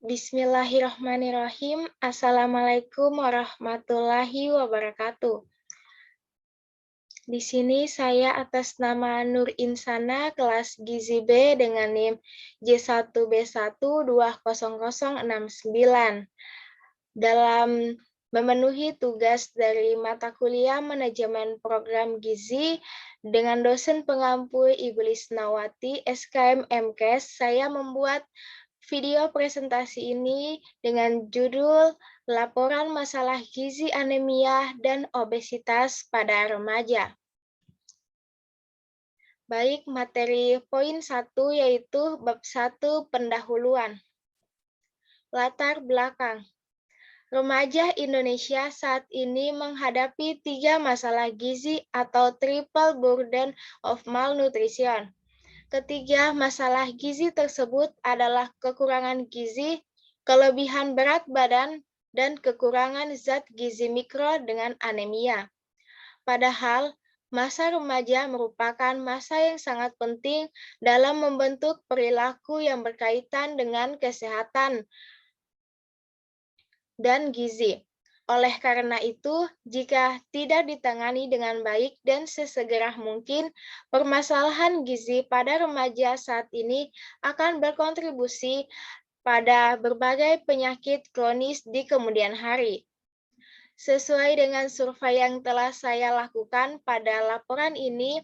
Bismillahirrahmanirrahim. Assalamualaikum warahmatullahi wabarakatuh. Di sini saya atas nama Nur Insana, kelas Gizi B dengan NIM J1B1200069. Dalam memenuhi tugas dari mata kuliah Manajemen Program Gizi dengan dosen pengampu Ibu Lisnawati, SKM MKes, saya membuat video presentasi ini dengan judul Laporan Masalah Gizi Anemia dan Obesitas pada Remaja. Baik, materi poin 1 yaitu bab 1 pendahuluan. Latar belakang. Remaja Indonesia saat ini menghadapi 3 masalah gizi atau triple burden of malnutrition. Ketiga masalah gizi tersebut adalah kekurangan gizi, kelebihan berat badan, dan kekurangan zat gizi mikro dengan anemia. Padahal, masa remaja merupakan masa yang sangat penting dalam membentuk perilaku yang berkaitan dengan kesehatan dan gizi. Oleh karena itu, jika tidak ditangani dengan baik dan sesegera mungkin, permasalahan gizi pada remaja saat ini akan berkontribusi pada berbagai penyakit kronis di kemudian hari. Sesuai dengan survei yang telah saya lakukan pada laporan ini,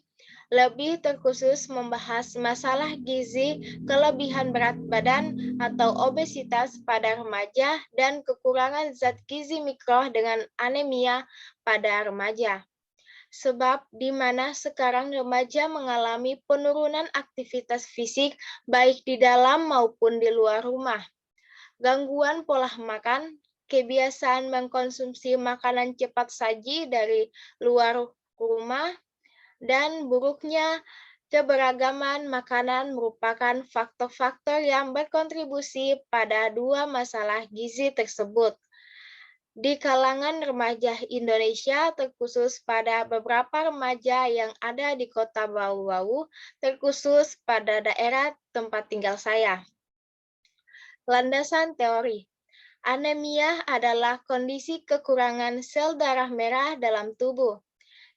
lebih terkhusus membahas masalah gizi, kelebihan berat badan atau obesitas pada remaja, dan kekurangan zat gizi mikro dengan anemia pada remaja. Sebab di mana sekarang remaja mengalami penurunan aktivitas fisik baik di dalam maupun di luar rumah. Gangguan pola makan, kebiasaan mengkonsumsi makanan cepat saji dari luar rumah, dan buruknya keberagaman makanan merupakan faktor-faktor yang berkontribusi pada 2 masalah gizi tersebut. Di kalangan remaja Indonesia, terkhusus pada beberapa remaja yang ada di kota Bau-Bau, terkhusus pada daerah tempat tinggal saya. Landasan teori. Anemia adalah kondisi kekurangan sel darah merah dalam tubuh.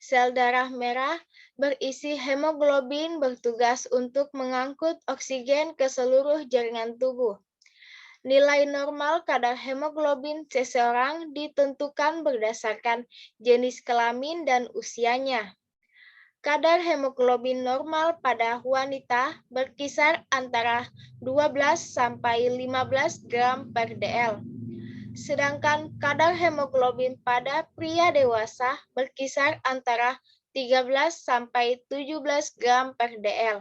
Sel darah merah berisi hemoglobin bertugas untuk mengangkut oksigen ke seluruh jaringan tubuh. Nilai normal kadar hemoglobin seseorang ditentukan berdasarkan jenis kelamin dan usianya. Kadar hemoglobin normal pada wanita berkisar antara 12 sampai 15 gram per dl. Sedangkan kadar hemoglobin pada pria dewasa berkisar antara 13 sampai 17 gram per dl.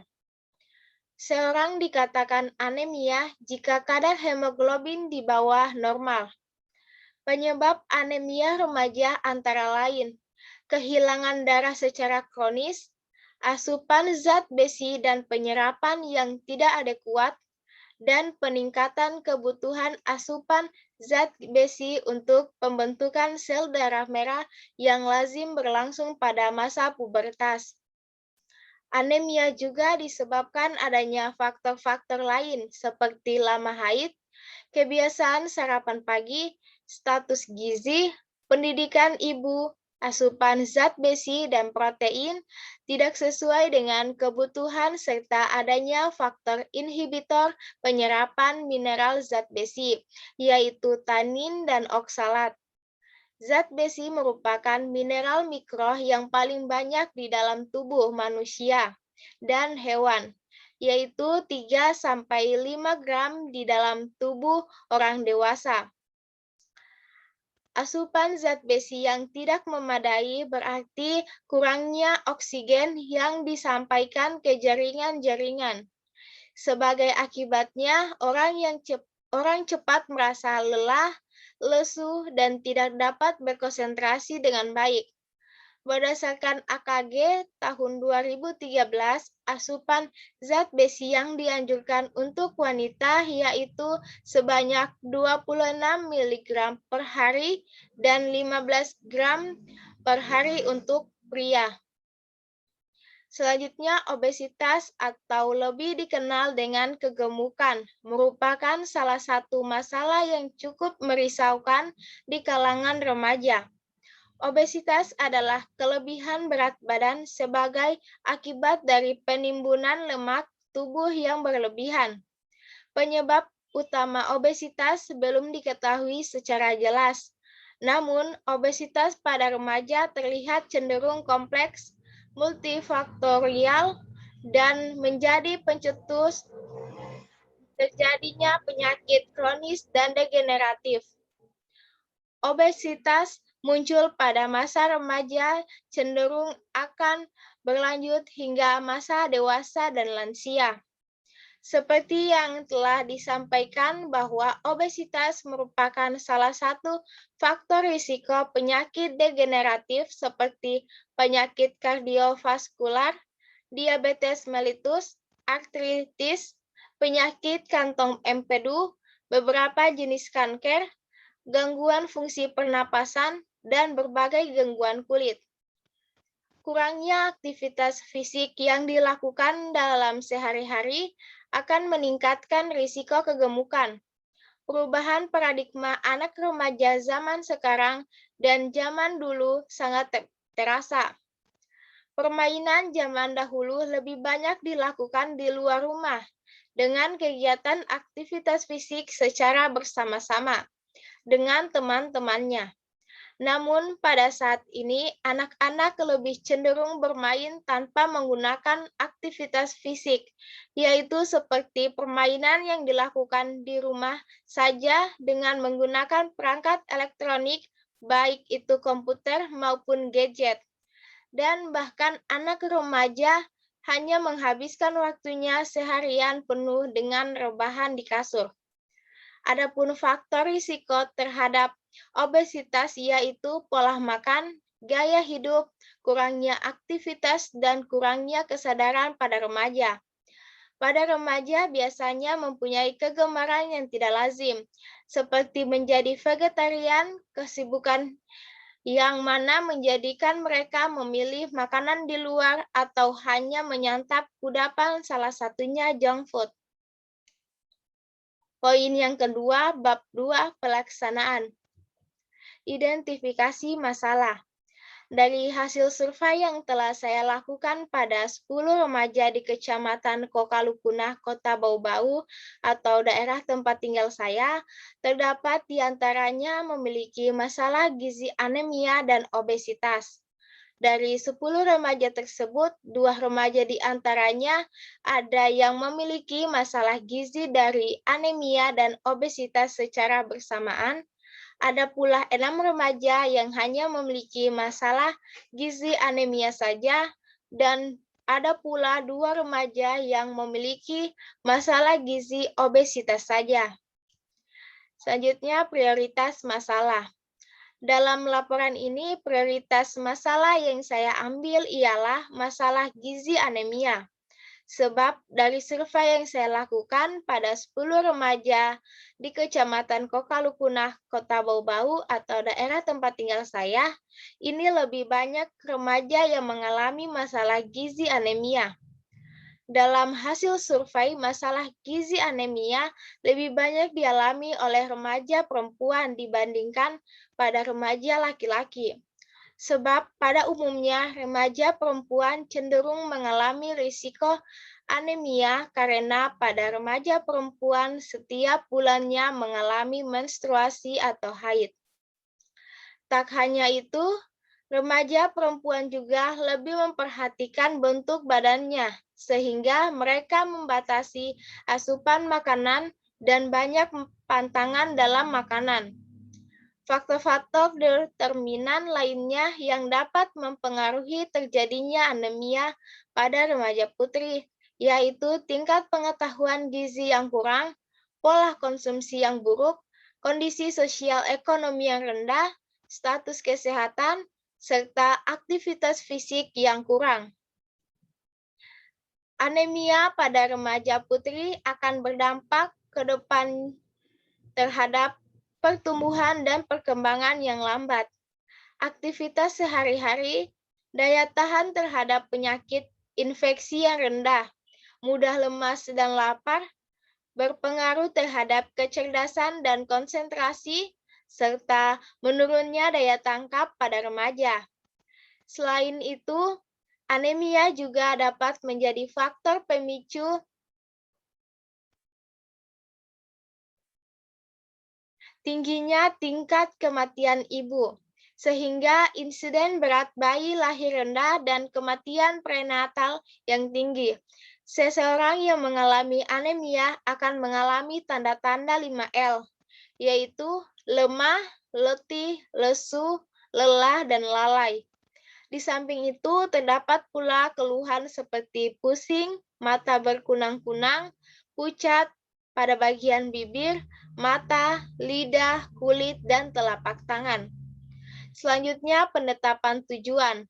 Seorang dikatakan anemia jika kadar hemoglobin di bawah normal. Penyebab anemia remaja antara lain kehilangan darah secara kronis, asupan zat besi dan penyerapan yang tidak adekuat, dan peningkatan kebutuhan asupan zat besi untuk pembentukan sel darah merah yang lazim berlangsung pada masa pubertas. Anemia juga disebabkan adanya faktor-faktor lain seperti lama haid, kebiasaan sarapan pagi, status gizi, pendidikan ibu, asupan zat besi dan protein tidak sesuai dengan kebutuhan serta adanya faktor inhibitor penyerapan mineral zat besi, yaitu tanin dan oksalat. Zat besi merupakan mineral mikro yang paling banyak di dalam tubuh manusia dan hewan, yaitu 3-5 gram di dalam tubuh orang dewasa. Asupan zat besi yang tidak memadai berarti kurangnya oksigen yang disampaikan ke jaringan-jaringan. Sebagai akibatnya, orang cepat merasa lelah, lesu, dan tidak dapat berkonsentrasi dengan baik. Berdasarkan AKG tahun 2013, asupan zat besi yang dianjurkan untuk wanita yaitu sebanyak 26 mg per hari dan 15 gram per hari untuk pria. Selanjutnya, obesitas atau lebih dikenal dengan kegemukan merupakan salah satu masalah yang cukup merisaukan di kalangan remaja. Obesitas adalah kelebihan berat badan sebagai akibat dari penimbunan lemak tubuh yang berlebihan. Penyebab utama obesitas belum diketahui secara jelas. Namun, obesitas pada remaja terlihat cenderung kompleks, multifaktorial, dan menjadi pencetus terjadinya penyakit kronis dan degeneratif. Obesitas muncul pada masa remaja cenderung akan berlanjut hingga masa dewasa dan lansia. Seperti yang telah disampaikan bahwa obesitas merupakan salah satu faktor risiko penyakit degeneratif seperti penyakit kardiovaskular, diabetes mellitus, artritis, penyakit kantong empedu, beberapa jenis kanker, gangguan fungsi pernapasan, dan berbagai gangguan kulit. Kurangnya aktivitas fisik yang dilakukan dalam sehari-hari akan meningkatkan risiko kegemukan. Perubahan paradigma anak remaja zaman sekarang dan zaman dulu sangat terasa. Permainan zaman dahulu lebih banyak dilakukan di luar rumah dengan kegiatan aktivitas fisik secara bersama-sama dengan teman-temannya. Namun pada saat ini anak-anak lebih cenderung bermain tanpa menggunakan aktivitas fisik, yaitu seperti permainan yang dilakukan di rumah saja dengan menggunakan perangkat elektronik, baik itu komputer maupun gadget. Dan bahkan anak remaja hanya menghabiskan waktunya seharian penuh dengan rebahan di kasur. Adapun faktor risiko terhadap obesitas yaitu pola makan, gaya hidup, kurangnya aktivitas, dan kurangnya kesadaran pada remaja. Pada remaja biasanya mempunyai kegemaran yang tidak lazim, seperti menjadi vegetarian, kesibukan yang mana menjadikan mereka memilih makanan di luar atau hanya menyantap kudapan, salah satunya junk food. Poin yang kedua, bab 2, pelaksanaan. Identifikasi masalah. Dari hasil survei yang telah saya lakukan pada 10 remaja di Kecamatan Kokalukunah, Kota Bau-Bau, atau daerah tempat tinggal saya, terdapat di antaranya memiliki masalah gizi anemia dan obesitas. Dari 10 remaja tersebut, 2 remaja di antaranya ada yang memiliki masalah gizi dari anemia dan obesitas secara bersamaan. Ada pula 6 remaja yang hanya memiliki masalah gizi anemia saja, dan ada pula 2 remaja yang memiliki masalah gizi obesitas saja. Selanjutnya, prioritas masalah. Dalam laporan ini, prioritas masalah yang saya ambil ialah masalah gizi anemia. Sebab dari survei yang saya lakukan pada 10 remaja di Kecamatan Kokalukunah, Kota Bau-Bau atau daerah tempat tinggal saya, ini lebih banyak remaja yang mengalami masalah gizi anemia. Dalam hasil survei, masalah gizi anemia lebih banyak dialami oleh remaja perempuan dibandingkan pada remaja laki-laki. Sebab pada umumnya remaja perempuan cenderung mengalami risiko anemia karena pada remaja perempuan setiap bulannya mengalami menstruasi atau haid. Tak hanya itu, remaja perempuan juga lebih memperhatikan bentuk badannya, sehingga mereka membatasi asupan makanan dan banyak pantangan dalam makanan. Faktor-faktor determinan lainnya yang dapat mempengaruhi terjadinya anemia pada remaja putri, yaitu tingkat pengetahuan gizi yang kurang, pola konsumsi yang buruk, kondisi sosial ekonomi yang rendah, status kesehatan, serta aktivitas fisik yang kurang. Anemia pada remaja putri akan berdampak ke depan terhadap pertumbuhan dan perkembangan yang lambat. Aktivitas sehari-hari, daya tahan terhadap penyakit infeksi yang rendah, mudah lemas dan lapar, berpengaruh terhadap kecerdasan dan konsentrasi, serta menurunnya daya tangkap pada remaja. Selain itu, anemia juga dapat menjadi faktor pemicu tingginya tingkat kematian ibu, sehingga insiden berat bayi lahir rendah dan kematian prenatal yang tinggi. Seseorang yang mengalami anemia akan mengalami tanda-tanda 5L, yaitu lemah, letih, lesu, lelah, dan lalai. Di samping itu, terdapat pula keluhan seperti pusing, mata berkunang-kunang, pucat pada bagian bibir, mata, lidah, kulit, dan telapak tangan. Selanjutnya, penetapan tujuan.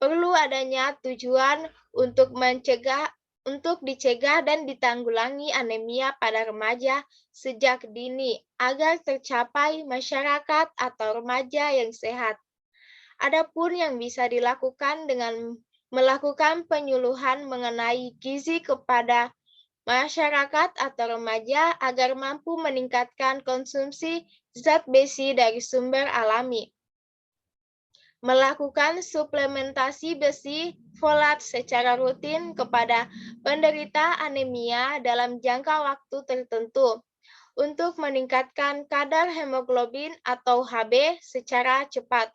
Perlu adanya tujuan untuk dicegah dan ditanggulangi anemia pada remaja sejak dini agar tercapai masyarakat atau remaja yang sehat. Adapun yang bisa dilakukan dengan melakukan penyuluhan mengenai gizi kepada masyarakat atau remaja agar mampu meningkatkan konsumsi zat besi dari sumber alami. Melakukan suplementasi besi folat secara rutin kepada penderita anemia dalam jangka waktu tertentu untuk meningkatkan kadar hemoglobin atau HB secara cepat.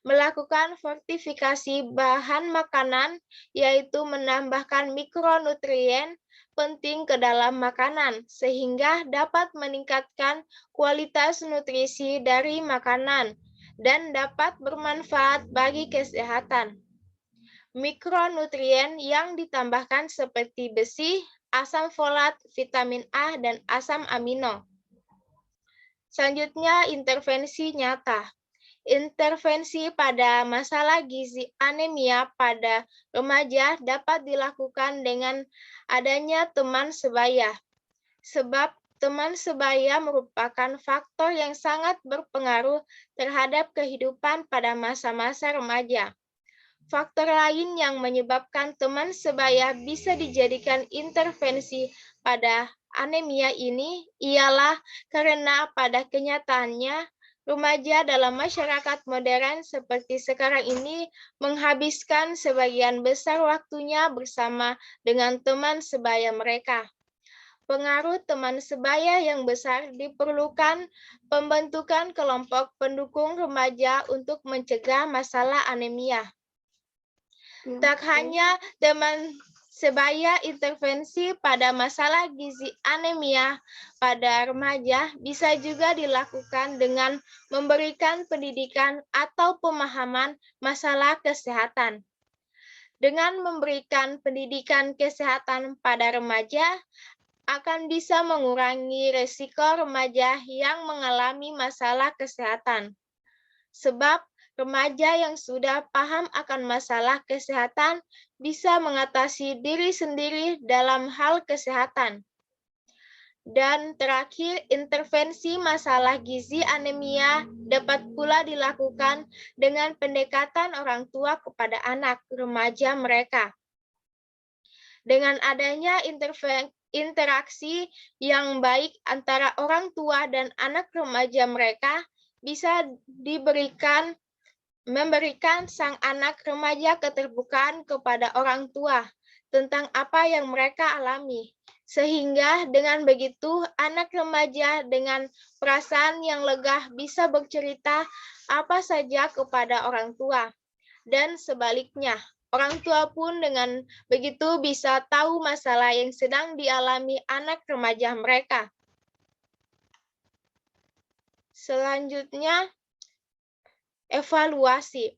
Melakukan fortifikasi bahan makanan, yaitu menambahkan mikronutrien penting ke dalam makanan, sehingga dapat meningkatkan kualitas nutrisi dari makanan dan dapat bermanfaat bagi kesehatan. Mikronutrien yang ditambahkan seperti besi, asam folat, vitamin A, dan asam amino. Selanjutnya, intervensi nyata. Intervensi pada masalah gizi anemia pada remaja dapat dilakukan dengan adanya teman sebaya, sebab teman sebaya merupakan faktor yang sangat berpengaruh terhadap kehidupan pada masa-masa remaja. Faktor lain yang menyebabkan teman sebaya bisa dijadikan intervensi pada anemia ini ialah karena pada kenyataannya remaja dalam masyarakat modern seperti sekarang ini menghabiskan sebagian besar waktunya bersama dengan teman sebaya mereka. Pengaruh teman sebaya yang besar diperlukan pembentukan kelompok pendukung remaja untuk mencegah masalah anemia. Tak hanya teman sebaya intervensi pada masalah gizi anemia pada remaja bisa juga dilakukan dengan memberikan pendidikan atau pemahaman masalah kesehatan. Dengan memberikan pendidikan kesehatan pada remaja, akan bisa mengurangi resiko remaja yang mengalami masalah kesehatan. Sebab remaja yang sudah paham akan masalah kesehatan bisa mengatasi diri sendiri dalam hal kesehatan. Dan terakhir, intervensi masalah gizi anemia dapat pula dilakukan dengan pendekatan orang tua kepada anak remaja mereka. Dengan adanya interaksi yang baik antara orang tua dan anak remaja mereka, bisa memberikan sang anak remaja keterbukaan kepada orang tua tentang apa yang mereka alami. Sehingga dengan begitu anak remaja dengan perasaan yang lega bisa bercerita apa saja kepada orang tua. Dan sebaliknya, orang tua pun dengan begitu bisa tahu masalah yang sedang dialami anak remaja mereka. Selanjutnya, evaluasi.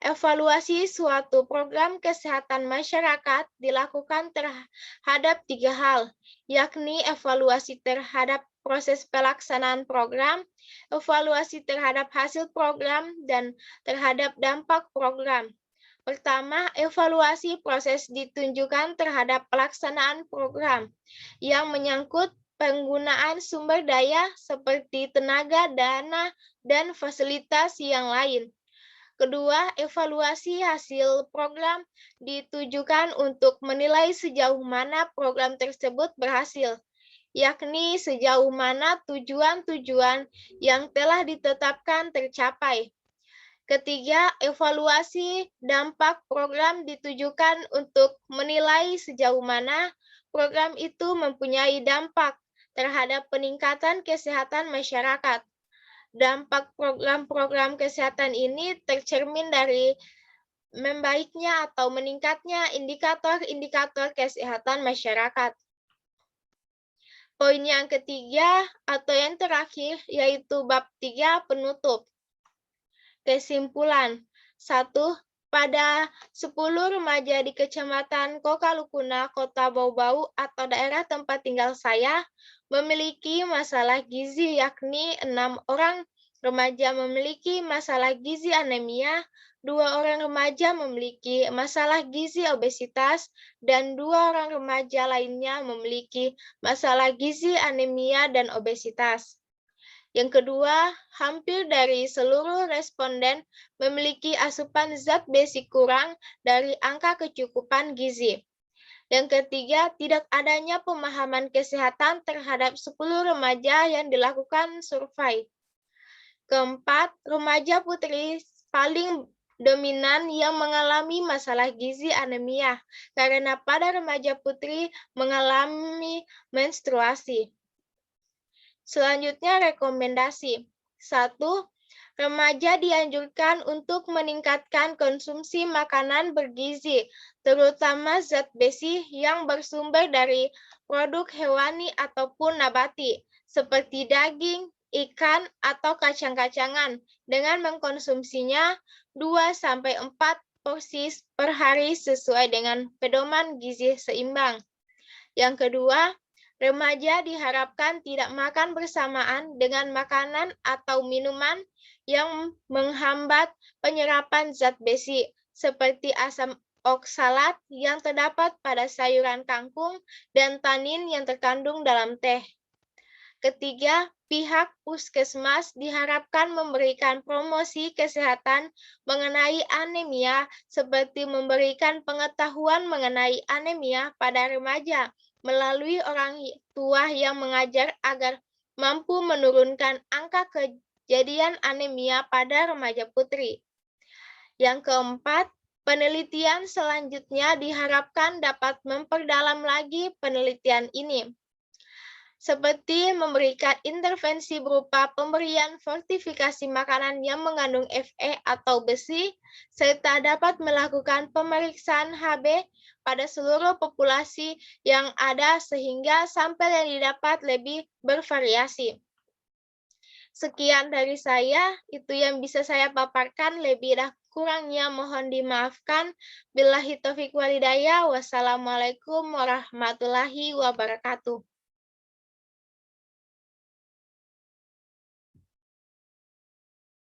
Evaluasi suatu program kesehatan masyarakat dilakukan terhadap 3 hal, yakni evaluasi terhadap proses pelaksanaan program, evaluasi terhadap hasil program, dan terhadap dampak program. Pertama, evaluasi proses ditunjukkan terhadap pelaksanaan program yang menyangkut penggunaan sumber daya seperti tenaga, dana, dan fasilitas yang lain. Kedua, evaluasi hasil program ditujukan untuk menilai sejauh mana program tersebut berhasil, yakni sejauh mana tujuan-tujuan yang telah ditetapkan tercapai. Ketiga, evaluasi dampak program ditujukan untuk menilai sejauh mana program itu mempunyai dampak terhadap peningkatan kesehatan masyarakat. Dampak program-program kesehatan ini tercermin dari membaiknya atau meningkatnya indikator-indikator kesehatan masyarakat. Poin yang ketiga atau yang terakhir yaitu bab 3 penutup. Kesimpulan. 1. Pada 10 remaja di Kecamatan Kokalukuna, Kota Bau-Bau atau daerah tempat tinggal saya memiliki masalah gizi, yakni 6 orang remaja memiliki masalah gizi anemia, 2 orang remaja memiliki masalah gizi obesitas, dan 2 orang remaja lainnya memiliki masalah gizi anemia dan obesitas. Yang kedua, hampir dari seluruh responden memiliki asupan zat besi kurang dari angka kecukupan gizi. Yang ketiga, tidak adanya pemahaman kesehatan terhadap 10 remaja yang dilakukan survei. Keempat, remaja putri paling dominan yang mengalami masalah gizi anemia karena pada remaja putri mengalami menstruasi. Selanjutnya, rekomendasi. 1. Remaja dianjurkan untuk meningkatkan konsumsi makanan bergizi, terutama zat besi yang bersumber dari produk hewani ataupun nabati, seperti daging, ikan, atau kacang-kacangan, dengan mengkonsumsinya 2-4 porsi per hari sesuai dengan pedoman gizi seimbang. Yang kedua, remaja diharapkan tidak makan bersamaan dengan makanan atau minuman yang menghambat penyerapan zat besi, seperti asam oksalat yang terdapat pada sayuran kangkung dan tanin yang terkandung dalam teh. Ketiga, pihak puskesmas diharapkan memberikan promosi kesehatan mengenai anemia, seperti memberikan pengetahuan mengenai anemia pada remaja melalui orang tua yang mengajar agar mampu menurunkan angka kejadian anemia pada remaja putri. Yang keempat, penelitian selanjutnya diharapkan dapat memperdalam lagi penelitian ini, seperti memberikan intervensi berupa pemberian fortifikasi makanan yang mengandung Fe atau besi, serta dapat melakukan pemeriksaan Hb pada seluruh populasi yang ada sehingga sampel yang didapat lebih bervariasi. Sekian dari saya, itu yang bisa saya paparkan, lebih dan kurangnya mohon dimaafkan. Billahi taufiq walhidayah. Wassalamualaikum warahmatullahi wabarakatuh.